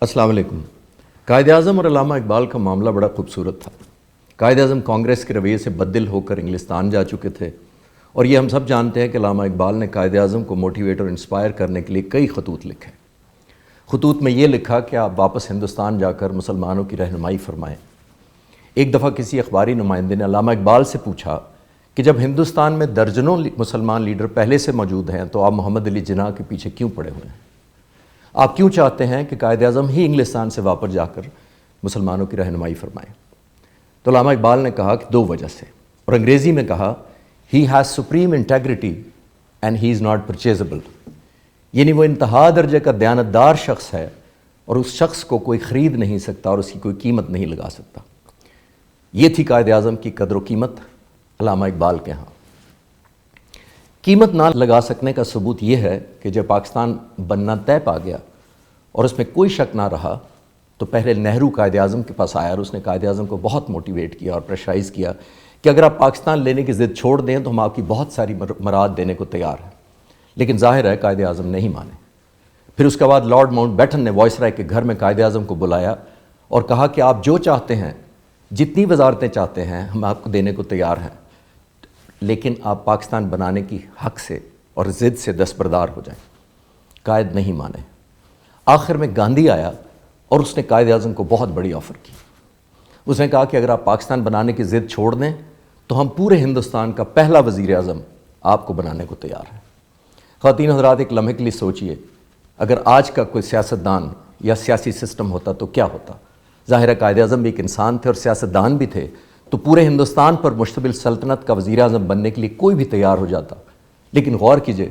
السلام علیکم۔ قائد اعظم اور علامہ اقبال کا معاملہ بڑا خوبصورت تھا۔ قائد اعظم کانگریس کے رویے سے بددل ہو کر انگلستان جا چکے تھے، اور یہ ہم سب جانتے ہیں کہ علامہ اقبال نے قائد اعظم کو موٹیویٹ اور انسپائر کرنے کے لیے کئی خطوط لکھے۔ خطوط میں یہ لکھا کہ آپ واپس ہندوستان جا کر مسلمانوں کی رہنمائی فرمائیں۔ ایک دفعہ کسی اخباری نمائندے نے علامہ اقبال سے پوچھا کہ جب ہندوستان میں درجنوں مسلمان لیڈر پہلے سے موجود ہیں تو آپ محمد علی جناح کے پیچھے کیوں پڑے ہوئے ہیں؟ آپ کیوں چاہتے ہیں کہ قائد اعظم ہی انگلستان سے واپس جا کر مسلمانوں کی رہنمائی فرمائیں؟ تو علامہ اقبال نے کہا کہ 2 وجہ سے، اور انگریزی میں کہا he has supreme integrity and he is not purchasable, یعنی وہ انتہا درجے کا دیانتدار شخص ہے اور اس شخص کو کوئی خرید نہیں سکتا اور اس کی کوئی قیمت نہیں لگا سکتا۔ یہ تھی قائد اعظم کی قدر و قیمت علامہ اقبال کے ہاں۔ قیمت نہ لگا سکنے کا ثبوت یہ ہے کہ جب پاکستان بننا طے پا گیا اور اس میں کوئی شک نہ رہا تو پہلے نہرو قائد اعظم کے پاس آیا اور اس نے قائد اعظم کو بہت موٹیویٹ کیا اور پریشرائز کیا کہ اگر آپ پاکستان لینے کی ضد چھوڑ دیں تو ہم آپ کی بہت ساری مراد دینے کو تیار ہیں۔ لیکن ظاہر ہے قائد اعظم نہیں مانے۔ پھر اس کے بعد لارڈ ماؤنٹ بیٹن نے وائس رائے کے گھر میں قائد اعظم کو بلایا اور کہا کہ آپ جو چاہتے ہیں، جتنی وزارتیں چاہتے ہیں ہم آپ کو دینے کو تیار ہیں، لیکن آپ پاکستان بنانے کی حق سے اور ضد سے دستبردار ہو جائیں۔ قائد نہیں مانے۔ آخر میں گاندھی آیا اور اس نے قائد اعظم کو بہت بڑی آفر کی۔ اس نے کہا کہ اگر آپ پاکستان بنانے کی ضد چھوڑ دیں تو ہم پورے ہندوستان کا پہلا وزیر اعظم آپ کو بنانے کو تیار ہیں۔ خواتین حضرات، ایک لمحے کے لیے سوچئے، اگر آج کا کوئی سیاستدان یا سیاسی سسٹم ہوتا تو کیا ہوتا؟ ظاہر ہے قائد اعظم بھی ایک انسان تھے اور سیاستدان بھی تھے، تو پورے ہندوستان پر مشتمل سلطنت کا وزیر اعظم بننے کے لیے کوئی بھی تیار ہو جاتا۔ لیکن غور کیجئے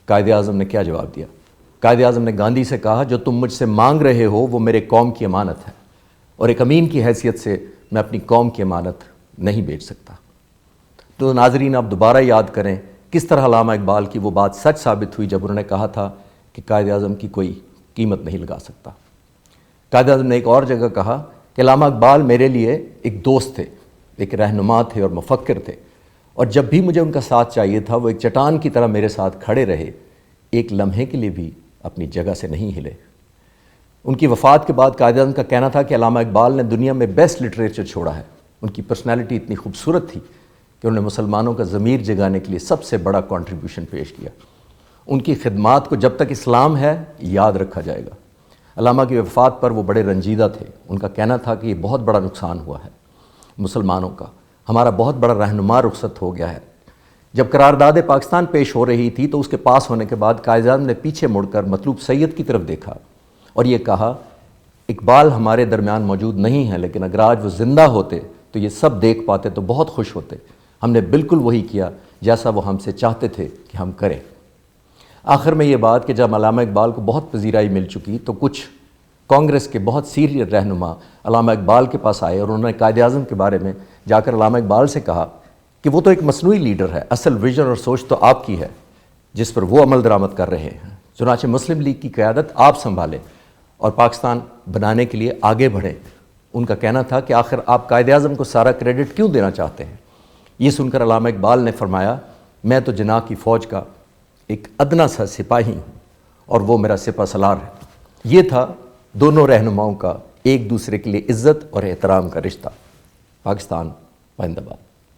قائد اعظم نے کیا جواب دیا۔ قائد اعظم نے گاندھی سے کہا جو تم مجھ سے مانگ رہے ہو وہ میرے قوم کی امانت ہے، اور ایک امین کی حیثیت سے میں اپنی قوم کی امانت نہیں بیچ سکتا۔ تو ناظرین، آپ دوبارہ یاد کریں کس طرح علامہ اقبال کی وہ بات سچ ثابت ہوئی جب انہوں نے کہا تھا کہ قائد اعظم کی کوئی قیمت نہیں لگا سکتا۔ قائد اعظم نے ایک اور جگہ کہا کہ علامہ اقبال میرے لیے ایک دوست تھے، ایک رہنما تھے اور مفکر تھے، اور جب بھی مجھے ان کا ساتھ چاہیے تھا وہ ایک چٹان کی طرح میرے ساتھ کھڑے رہے، ایک لمحے کے لیے بھی اپنی جگہ سے نہیں ہلے۔ ان کی وفات کے بعد قائد اعظم کا کہنا تھا کہ علامہ اقبال نے دنیا میں بیسٹ لٹریچر چھوڑا ہے۔ ان کی پرسنالٹی اتنی خوبصورت تھی کہ انہوں نے مسلمانوں کا ضمیر جگانے کے لیے سب سے بڑا کنٹریبیوشن پیش کیا۔ ان کی خدمات کو جب تک اسلام ہے یاد رکھا جائے گا۔ علامہ کی وفات پر وہ بڑے رنجیدہ تھے۔ ان کا کہنا تھا کہ یہ بہت بڑا نقصان ہوا ہے مسلمانوں کا، ہمارا بہت بڑا رہنما رخصت ہو گیا ہے۔ جب قرارداد پاکستان پیش ہو رہی تھی تو اس کے پاس ہونے کے بعد قائد اعظم نے پیچھے مڑ کر مطلوب سید کی طرف دیکھا اور یہ کہا اقبال ہمارے درمیان موجود نہیں ہیں، لیکن اگر آج وہ زندہ ہوتے تو یہ سب دیکھ پاتے تو بہت خوش ہوتے۔ ہم نے بالکل وہی کیا جیسا وہ ہم سے چاہتے تھے کہ ہم کریں۔ آخر میں یہ بات کہ جب علامہ اقبال کو بہت پذیرائی مل چکی تو کچھ کانگریس کے بہت سینئر رہنما علامہ اقبال کے پاس آئے اور انہوں نے قائد اعظم کے بارے میں جا کر علامہ اقبال سے کہا کہ وہ تو ایک مصنوعی لیڈر ہے، اصل ویژن اور سوچ تو آپ کی ہے جس پر وہ عمل درآمد کر رہے ہیں۔ چنانچہ مسلم لیگ کی قیادت آپ سنبھالیں اور پاکستان بنانے کے لیے آگے بڑھیں۔ ان کا کہنا تھا کہ آخر آپ قائد اعظم کو سارا کریڈٹ کیوں دینا چاہتے ہیں؟ یہ سن کر علامہ اقبال نے فرمایا میں تو جناح کی فوج کا ایک ادنا سا سپاہی ہوں اور وہ میرا سپہ سالار ہے۔ یہ تھا دونوں رہنماؤں کا ایک دوسرے کے لیے عزت اور احترام کا رشتہ۔ پاکستان زندہ باد۔